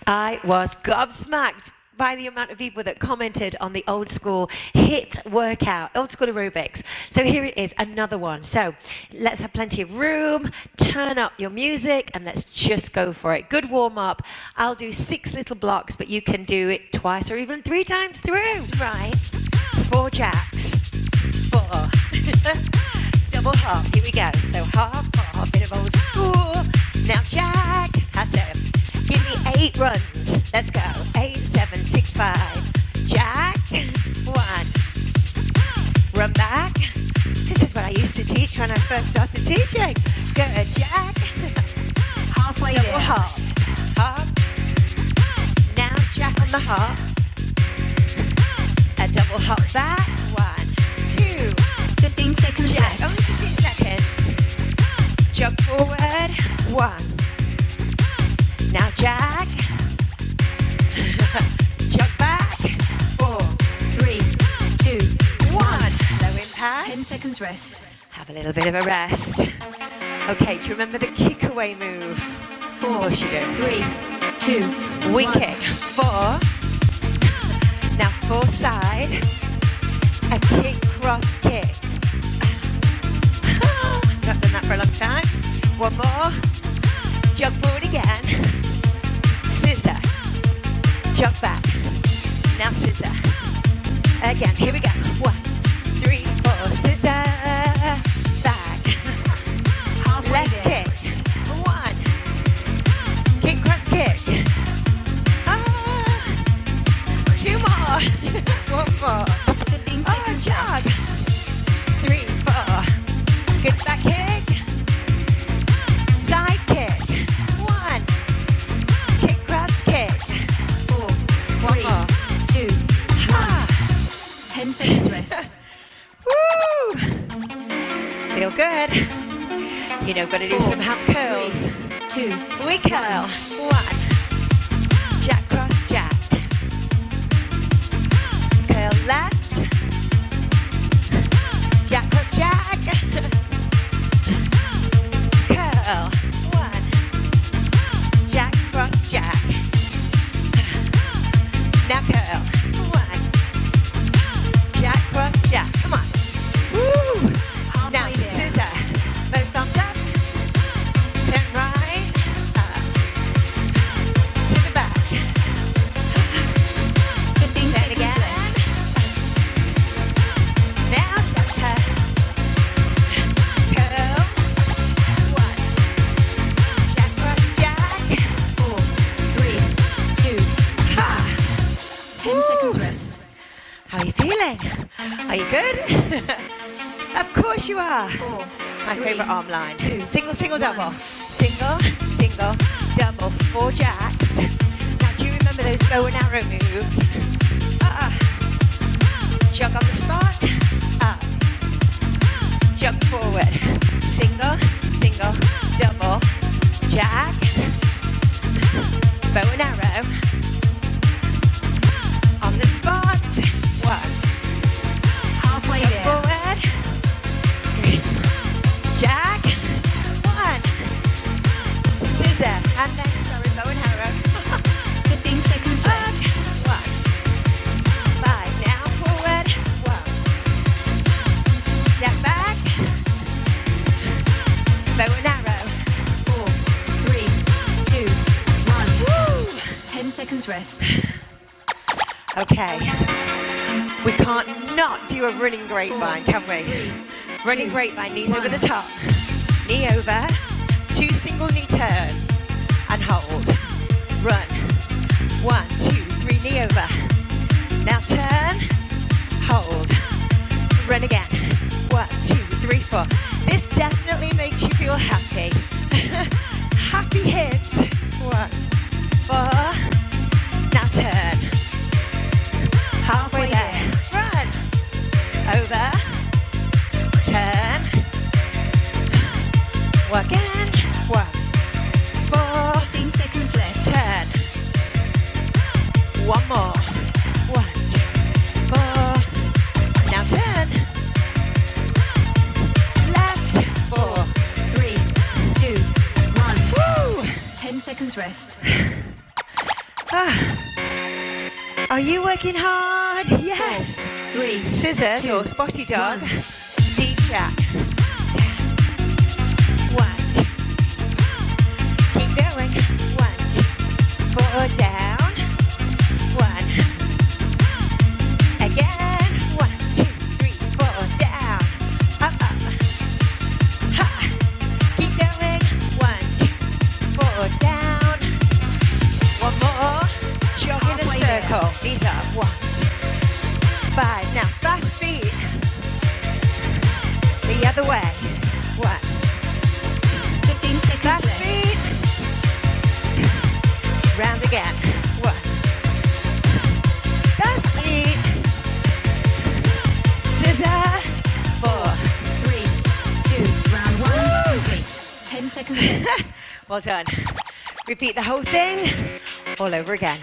I was gobsmacked by the amount of people that commented on the old school HIIT workout, old school aerobics. So here it is, another one. So let's have plenty of room, turn up your music, and let's just go for it. Good warm up. I'll do 6 little blocks, but you can do it twice or even 3 times through. Right. 4 jacks. 4. Double hop. Here we go. So hop, a bit of old school. Now jack. That's it. Give me 8 runs. Let's go. 8, 7, 6, 5. Jack. 1. Run back. This is what I used to teach when I first started teaching. Good. Jack. Halfway Double there. hop. Hop. Now jack on the hop. A double hop back. 1, 2. 15 seconds Jack. left. Only 15 seconds. Jump forward. 1. Now jack. Jump back. 4, 3, 2, 1. Low impact. 10 seconds rest. Have a little bit of a rest. Okay, do you remember the kick away move? 4. Of course you do. 3, 2, We 1. kick. 4. Now 4 side. A kick, cross kick. I've done that for a long time. 1 more. Jump forward again. Scissor. Jump back. Now scissor. Again. Here we go. 1, 3, 4. Scissor. Back. Halfway Left there. kick. 1. Kick, cross kick. 2 more. 1 more. 15 seconds Jog. left. 3, 4. Good back kick. Side kick. 1. Kick, cross kick. 4, 3, more. 2, 1. Ah. 10 seconds rest. Woo! Feel good. You know, gotta do 4, some hand curls. 3, 2, We curl. 1. Jack, cross, jack. Curl left. Jack, cross, jack. Curl. 1. Jack, cross, jack. Now curl. 1. Jack, cross, jack. Come on. Woo! Now halfway there. scissor. Both thumbs up. Turn right. To the back. 15 Turn seconds again. left. Now doctor. Curl. 1. Jack, cross, jack. 4, 3, 2, Ha! 10 seconds rest. How are you feeling? Are you good? Of course you are. 4, My 3, favourite arm line. 2, Single, single, 1. double. Single, single, double. 4 jacks. Now do you remember those bow and arrow moves? Jog on the spot. Up. Jump forward. Single, single, double. Jack. Bow and arrow. On the spot. 1. Halfway Jump there. forward. 3. Jack. 1. Scissor. And then, sorry, bow and arrow. 15 seconds Back. left. 1. 5. Now forward. 1. Step back. Bow and arrow. 4, 3, 2, 1. Woo! 10 seconds rest. Okay. We can't not do a running grapevine, can we? Running grapevine, knees over the top. Knee over. 2 single knee turn. And hold. Run. 1, 2, 3, knee over. Now turn. Hold. Run again. 1, 2, 3, 4. This definitely makes you feel happy. Happy hits. 1, 4. Now turn. Halfway there. Run. Over. Turn. Work again. 1, 4. 15 seconds left. Turn. 1 more. 1, 2, 4. Now turn. Left. 4. 3, 2, 1. Woo! 10 seconds rest. Are you working hard? Yes. 4, 3, Scissors 2, or spotty dog. 1. Deep jack. 1, 2. Keep going. 1, 2. 4 down. 1. Again. 1, 2, 3, 4 down. Up, up. Ha. Keep going. 1, 2, 4 down. One more. Jog in a Halfway circle. Knees up. 1, 2, 5. Now fast feet. The other way. 1. 15 seconds Fast left. feet. Round again. 1. Fast feet. Scissor. 4. 3, 2, round 1 complete. 10 seconds left. Well done. Repeat the whole thing all over again.